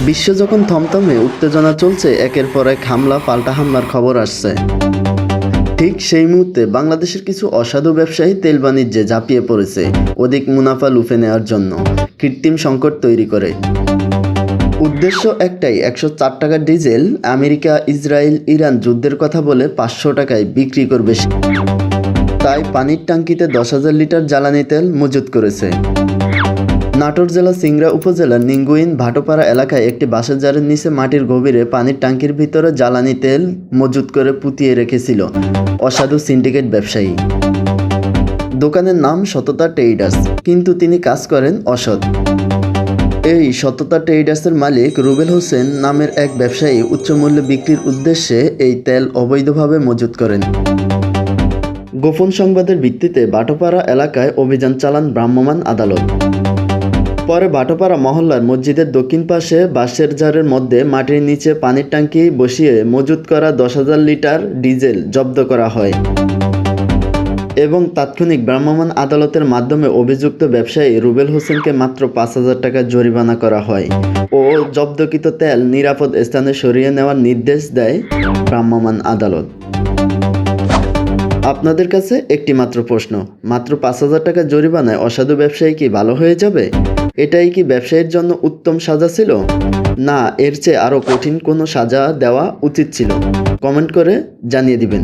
বিশ্ব যখন থমথমে উত্তেজনা চলছে, একের পর এক হামলা পাল্টা হামলার খবর আসছে। ঠিক সেই মুহূর্তে বাংলাদেশের কিছু অসাধু ব্যবসায়ী তেল বাণিজ্যে ঝাঁপিয়ে পড়েছে অধিক মুনাফা লুফে নেওয়ার জন্য কৃত্রিম সংকট তৈরি করে। উদ্দেশ্য একটাই, 104 টাকার ডিজেল আমেরিকা, ইসরায়েল, ইরান যুদ্ধের কথা বলে 500 টাকায় বিক্রি করবে। তাই পানির ট্যাঙ্কিতে 10,000 লিটার জ্বালানি তেল মজুত করেছে। নাটোর জেলা সিংড়া উপজেলার নিঙ্গুইন ভাটোপাড়া এলাকায় একটি বাঁশের জারের নিচে মাটির গভীরে পানির ট্যাঙ্কির ভিতরে জ্বালানি তেল মজুত করে পুঁতিয়ে রেখেছিল অসাধু সিন্ডিকেট ব্যবসায়ী। দোকানের নাম সততা ট্রেডার্স, কিন্তু তিনি কাজ করেন অসৎ। এই সততা ট্রেডার্সের মালিক রুবেল হোসেন নামের এক ব্যবসায়ী উচ্চ মূল্যে বিক্রির উদ্দেশ্যে এই তেল অবৈধভাবে মজুত করেন। গোপন সংবাদের ভিত্তিতে ভাটোপাড়া এলাকায় অভিযান চালান ভ্রাম্যমাণ আদালত। পরে ভাটোপাড়া মহল্লার মসজিদের দক্ষিণ পাশে বাঁশের জারের মধ্যে মাটির নিচে পানির ট্যাঙ্কি বসিয়ে মজুত করা 10,000 লিটার ডিজেল জব্দ করা হয় এবং তাৎক্ষণিক ভ্রাম্যমাণ আদালতের মাধ্যমে অভিযুক্ত ব্যবসায়ী রুবেল হোসেনকে মাত্র 5,000 টাকা জরিমানা করা হয় ও জব্দকৃত তেল নিরাপদ স্থানে সরিয়ে নেওয়ার নির্দেশ দেয় ভ্রাম্যমাণ আদালত। আপনাদের কাছে একটি মাত্র প্রশ্ন, মাত্র 5,000 টাকা জরিমানায় অসাধু ব্যবসায়ী কি ভালো হয়ে যাবে? এটাই কি ব্যবসায়ীর জন্য উত্তম সাজা ছিল? না, এর চেয়ে আরও কঠিন কোনো সাজা দেওয়া উচিত ছিল? কমেন্ট করে জানিয়ে দিবেন।